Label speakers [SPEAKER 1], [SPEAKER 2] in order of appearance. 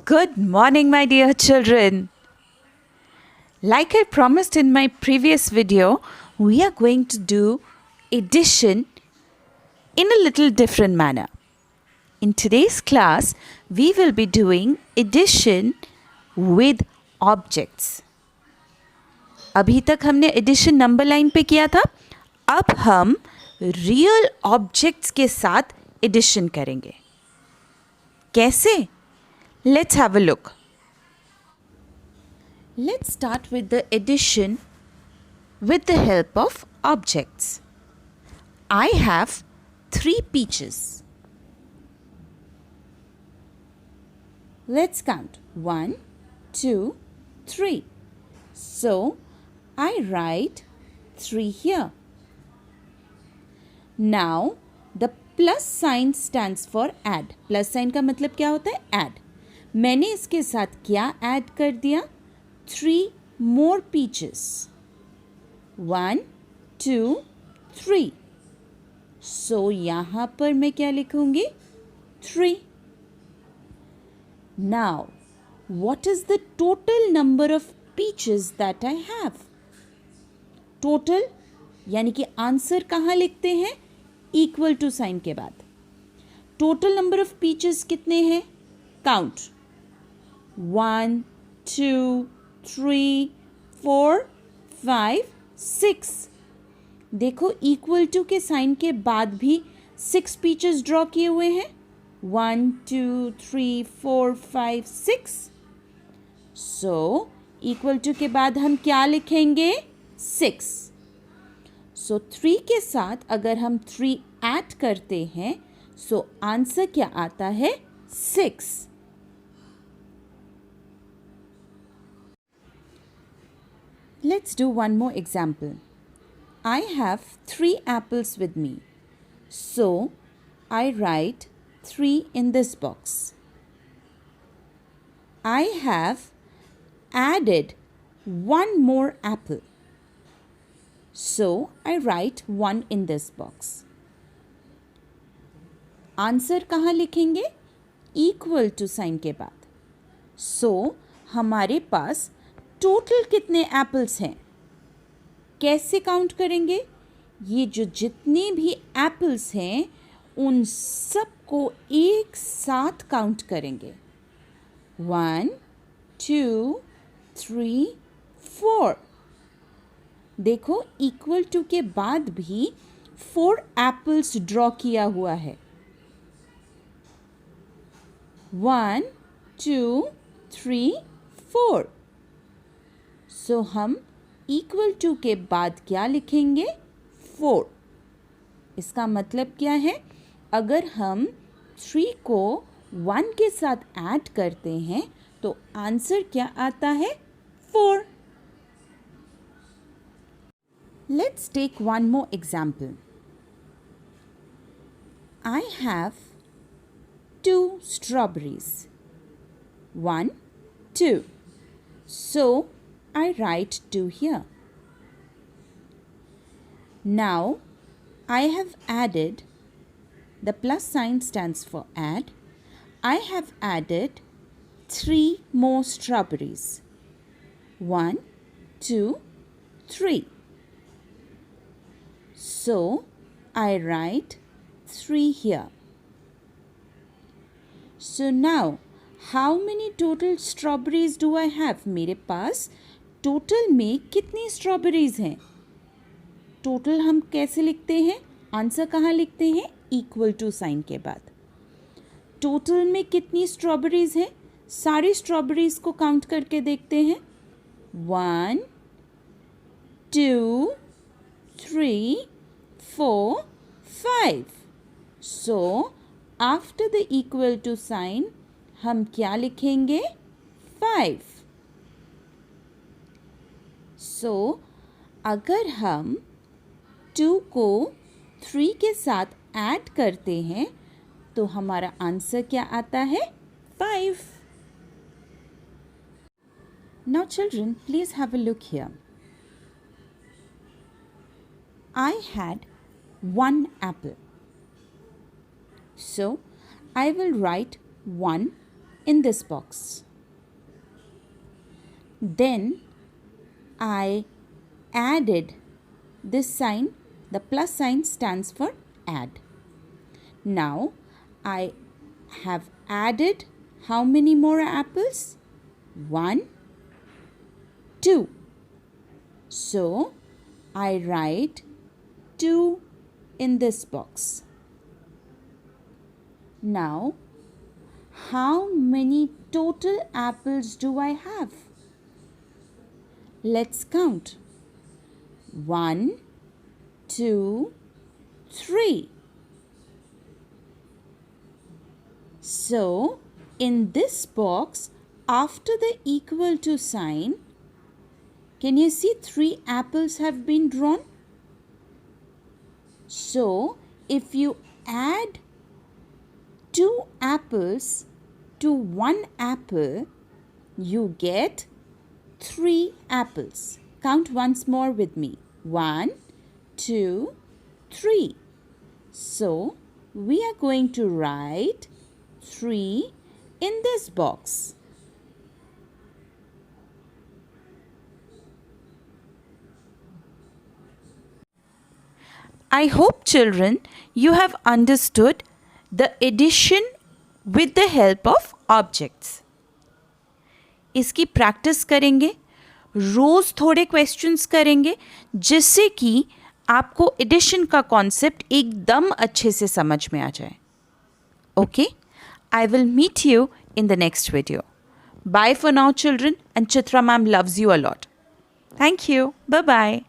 [SPEAKER 1] Good morning, my dear children. Like I promised in my previous video, we are going to do addition in a little different manner. In today's class, we will be doing addition with objects. अभी तक हमने addition number line पे किया था. अब हम real objects के साथ एडिशन करेंगे. कैसे? Let's have a look. Let's start with the addition with the help of objects. I have 3 peaches. Let's count 1, 2, 3. So I write 3 here. Now the plus sign stands for add. Plus sign का मतलब क्या होता है? Add. मैंने इसके साथ क्या add कर दिया? 3 more peaches. 1, 2, 3. So यहाँ पर मैं क्या लिखूंगी? 3. Now, what is the total number of peaches that I have? Total यानी कि आंसर कहाँ लिखते हैं? इक्वल टू साइन के बाद. टोटल नंबर ऑफ पीचेस कितने हैं? काउंट. 1, 2, 3, 4, 5, 6. देखो इक्वल टू के साइन के बाद भी 6 पीचेस ड्रॉ किए हुए हैं. 1, 2, 3, 4, 5, 6. सो इक्वल टू के बाद हम क्या लिखेंगे? 6. सो 3 के साथ अगर हम 3 ऐड करते हैं सो आंसर क्या आता है? 6. Let's do one more example. I have 3 apples with me. So I write 3 in this box. I have added 1 more apple. So I write 1 in this box. Answer कहाँ लिखेंगे? Equal to sign के बाद. सो हमारे पास total कितने apples हैं? कैसे count करेंगे? ये जो जितने भी एप्पल्स हैं उन सबको एक साथ काउंट करेंगे. 1, 2, 3, 4. देखो इक्वल टू के बाद भी 4 एप्पल्स ड्रॉ किया हुआ है. 1, 2, 3, 4. सो हम इक्वल टू के बाद क्या लिखेंगे? 4. इसका मतलब क्या है? अगर हम 3 को 1 के साथ ऐड करते हैं तो आंसर क्या आता है? 4. Let's take one more example. I have 2 strawberries. 1, 2. So I write 2 here. Now I have added, the plus sign stands for add. I have added 3 more strawberries. 1, 2, 3. So I write 3 here. So now how many total strawberries do I have? मेरे पास total में कितनी strawberries हैं? Total हम कैसे लिखते हैं? Answer कहाँ लिखते हैं? इक्वल टू साइन के बाद. टोटल में कितनी स्ट्रॉबेरीज हैं? सारी स्ट्रॉबेरीज को काउंट करके देखते हैं. 1, 2, 3, 4, 5. So after the equal to sign हम क्या लिखेंगे? 5. सो अगर हम 2 को 3 के साथ ऐड करते हैं तो हमारा आंसर क्या आता है? 5. Now children, please have a look here. I had 1 apple. So I will write 1 in this box. Then I added this sign. The plus sign stands for add. Now I have added how many more apples? 1, 2. So I write 2 in this box. Now, how many total apples do I have? Let's count. 1, 2, 3. So, in this box, after the equal to sign, can you see 3 apples have been drawn? So, if you add 2 apples to 1 apple, you get 3 apples. Count once more with me. 1, 2, 3. So, we are going to write 3 in this box. I hope, children, you have understood the addition with the help of objects. इसकी practice करेंगे, रोज़ थोड़े questions करेंगे, जिससे कि आपको addition का concept एकदम अच्छे से समझ में आ जाए. Okay? I will meet you in the next video. Bye for now, children, and Chitra ma'am loves you a lot. Thank you. Bye-bye.